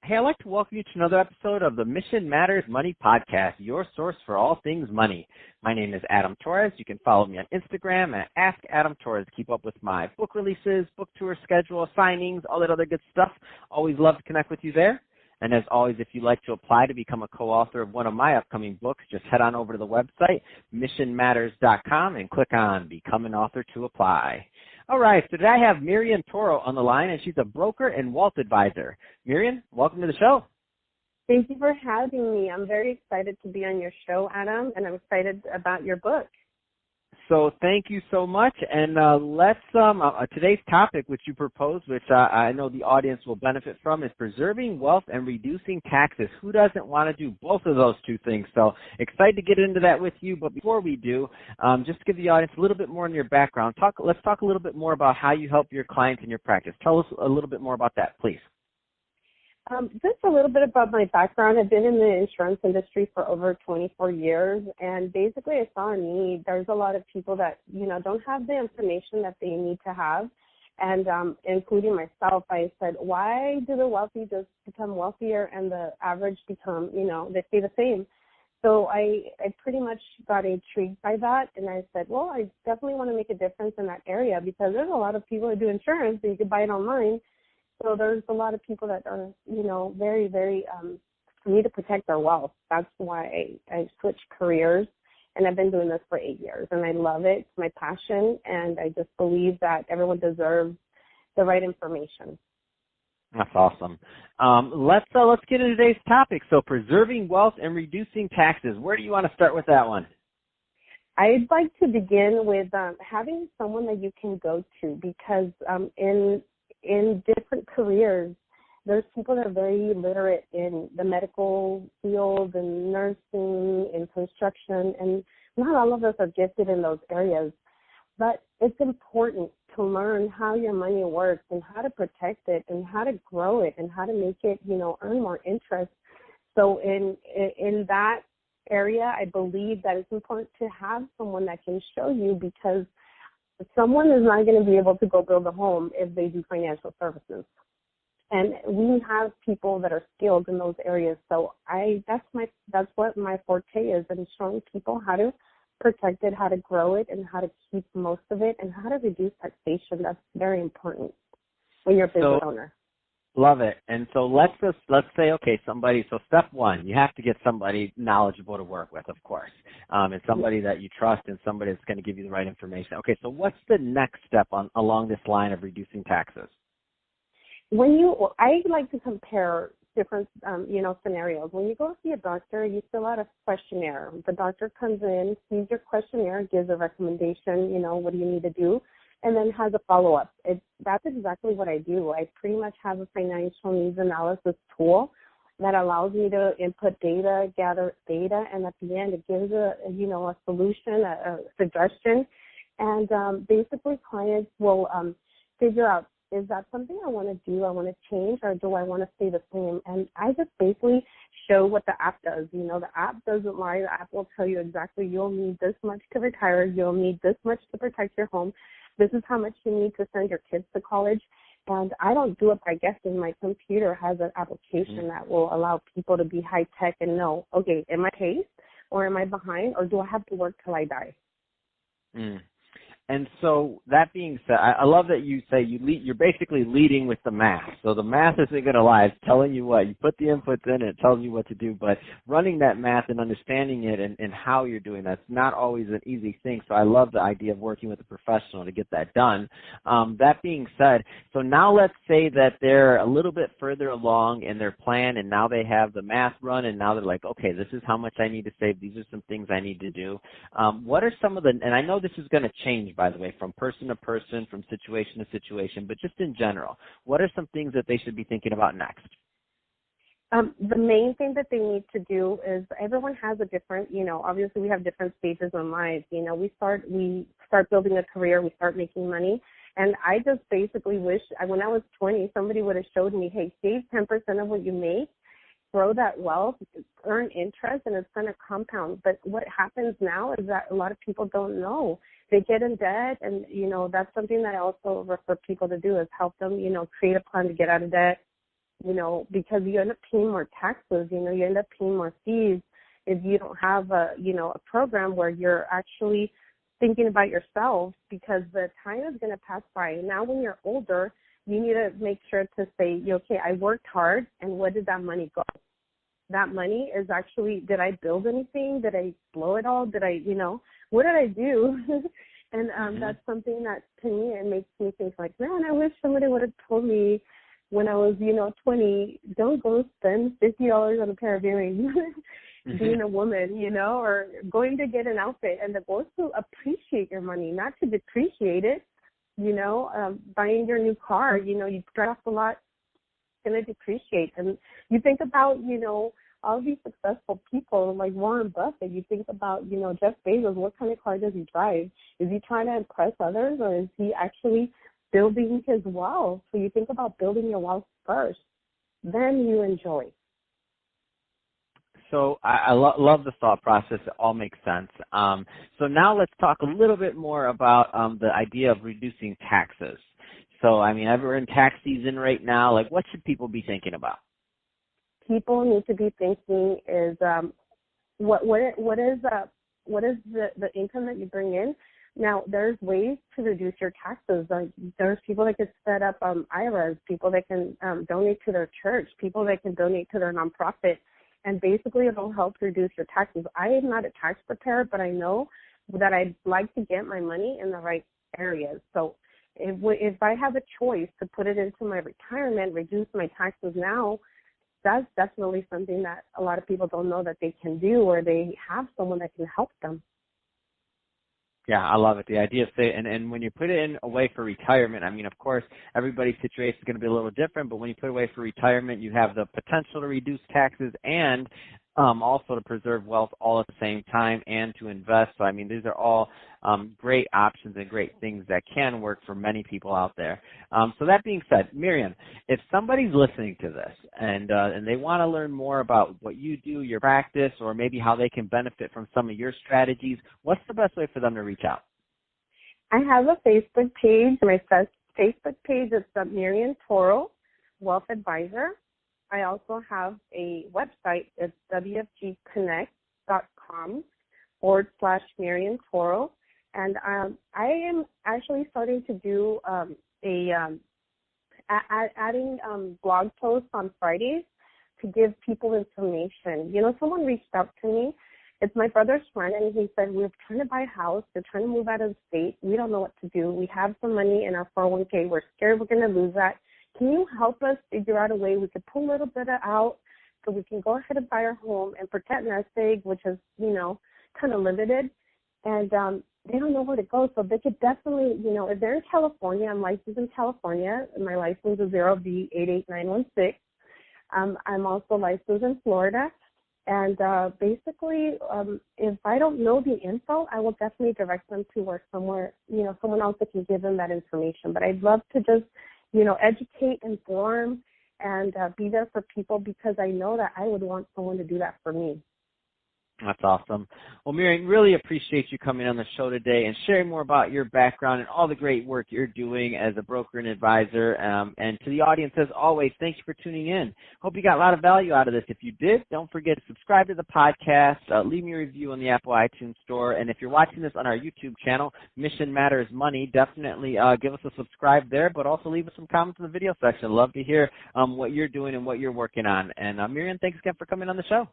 Hey, I'd like to welcome you to another episode of the Mission Matters Money Podcast, your source for all things money. My name is Adam Torres. You can follow me on Instagram at AskAdamTorres to keep up with my book releases, book tour schedule, signings, all that other good stuff. Always love to connect with you there. And as always, if you'd like to apply to become a co-author of one of my upcoming books, just head on over to the website, missionmatters.com, and click on Become an Author to apply. All right, so today I have Mirian Toro on the line, and she's a broker and wealth advisor. Mirian, welcome to the show. Thank you for having me. I'm very excited to be on your show, Adam, and I'm excited about your book. So thank you so much, and let's today's topic, which you proposed, which I know the audience will benefit from, is preserving wealth and reducing taxes. Who doesn't want to do both of those two things? So excited to get into that with you, but before we do, just to give the audience a little bit more on your background, let's talk a little bit more about how you help your clients in your practice. Tell us a little bit more about that, please. Just a little bit about my background. I've been in the insurance industry for over 24 years, and basically I saw a need. There's a lot of people that, don't have the information that they need to have, and including myself, I said, why do the wealthy just become wealthier and the average become, they stay the same? So I pretty much got intrigued by that, and I said, well, I definitely want to make a difference in that area because there's a lot of people that do insurance, and you can buy it online. So there's a lot of people that are, very, very need to protect their wealth. That's why I switched careers, and I've been doing this for 8 years, and I love it. It's my passion, and I just believe that everyone deserves the right information. That's awesome. Let's get into today's topic. So preserving wealth and reducing taxes. Where do you want to start with that one? I'd like to begin with having someone that you can go to because in different careers, there's people that are very literate in the medical field and nursing and construction, and not all of us are gifted in those areas. But it's important to learn how your money works and how to protect it and how to grow it and how to make it, earn more interest. So in that area, I believe that it's important to have someone that can show you because someone is not going to be able to go build a home if they do financial services. And we have people that are skilled in those areas. So that's what my forte is, and showing people how to protect it, how to grow it, and how to keep most of it, and how to reduce taxation. That's very important when you're a business owner. Love it. And so let's say, okay, so step one, you have to get somebody knowledgeable to work with, of course. And somebody that you trust and somebody that's going to give you the right information. Okay, so what's the next step along this line of reducing taxes? I like to compare different, scenarios. When you go see a doctor, you fill out a questionnaire. The doctor comes in, sees your questionnaire, gives a recommendation, what do you need to do, and then has a follow-up. That's exactly what I do. I pretty much have a financial needs analysis tool that allows me to input data, gather data, and at the end it gives a solution, a suggestion, and basically clients will figure out, is that something I want to do, I want to change, or do I want to stay the same? And I just basically show what the app does. The app doesn't lie. The app will tell you exactly you'll need this much to retire, you'll need this much to protect your home, this is how much you need to send your kids to college. And I don't do it by guessing. My computer has an application that will allow people to be high-tech and know, okay, am I paced or am I behind, or do I have to work till I die? And so that being said, I love that you say you're basically leading with the math. So the math isn't going to lie. It's telling you what. You put the inputs in, it tells you what to do. But running that math and understanding it and how you're doing that's not always an easy thing. So I love the idea of working with a professional to get that done. That being said, so now let's say that they're a little bit further along in their plan, and now they have the math run, and now they're like, okay, this is how much I need to save. These are some things I need to do. What are some of and I know this is going to change, by the way, from person to person, from situation to situation, but just in general, what are some things that they should be thinking about next? The main thing that they need to do is everyone has a different, obviously we have different stages in life. We start building a career, we start making money. And I just basically wish when I was 20, somebody would have showed me, hey, save 10% of what you make, grow that wealth, earn interest, and it's going to compound. But what happens now is that a lot of people don't know. They get in debt, and, that's something that I also refer people to do is help them, create a plan to get out of debt, because you end up paying more taxes, you end up paying more fees if you don't have a program where you're actually thinking about yourself, because the time is going to pass by. Now when you're older, you need to make sure to say, okay, I worked hard, and where did that money go? That money is actually, did I build anything? Did I blow it all? Did I, what did I do? And that's something that, to me, it makes me think like, man, I wish somebody would have told me when I was, 20, don't go spend $50 on a pair of earrings. Being a woman, or going to get an outfit, and the goal is to appreciate your money, not to depreciate it. Buying your new car, you drive off a lot, it's going to depreciate. And you think about, all these successful people like Warren Buffett, you think about, Jeff Bezos, what kind of car does he drive? Is he trying to impress others, or is he actually building his wealth? So you think about building your wealth first, then you enjoy. So I love the thought process. It all makes sense. So now let's talk a little bit more about the idea of reducing taxes. So, we're in tax season right now. Like, what should people be thinking about? People need to be thinking is what is the income that you bring in. Now, there's ways to reduce your taxes. There's people that can set up IRAs, people that can donate to their church, people that can donate to their nonprofit. And basically, it'll help reduce your taxes. I am not a tax preparer, but I know that I'd like to get my money in the right areas. So if I have a choice to put it into my retirement, reduce my taxes now, that's definitely something that a lot of people don't know that they can do, or they have someone that can help them. Yeah, I love it. The idea of and when you put it in away for retirement, of course, everybody's situation is going to be a little different, but when you put it away for retirement, you have the potential to reduce taxes and also to preserve wealth all at the same time and to invest. So, these are all great options and great things that can work for many people out there. So that being said, Mirian, if somebody's listening to this and they want to learn more about what you do, your practice, or maybe how they can benefit from some of your strategies, what's the best way for them to reach out? I have a Facebook page. My Facebook page is Mirian Toro, Wealth Advisor. I also have a website. It's wfgconnect.com/Mirian Toro. And I am actually starting to do adding blog posts on Fridays to give people information. Someone reached out to me. It's my brother's friend, and he said, we're trying to buy a house. We're trying to move out of the state. We don't know what to do. We have some money in our 401k. We're scared we're going to lose that. Can you help us figure out a way we could pull a little bit out so we can go ahead and buy our home and protect nest egg, which is, kind of limited. And they don't know where to go. So they could definitely, if they're in California, I'm licensed in California. My license is 0B88916. I'm also licensed in Florida. And basically, if I don't know the info, I will definitely direct them to where someone else that can give them that information. But I'd love to just educate, inform, and be there for people, because I know that I would want someone to do that for me. That's awesome. Well, Mirian, really appreciate you coming on the show today and sharing more about your background and all the great work you're doing as a broker and advisor. And to the audience, as always, thanks for tuning in. Hope you got a lot of value out of this. If you did, don't forget to subscribe to the podcast, leave me a review on the Apple iTunes Store, and if you're watching this on our YouTube channel, Mission Matters Money, definitely give us a subscribe there, but also leave us some comments in the video section. Love to hear what you're doing and what you're working on. And Mirian, thanks again for coming on the show.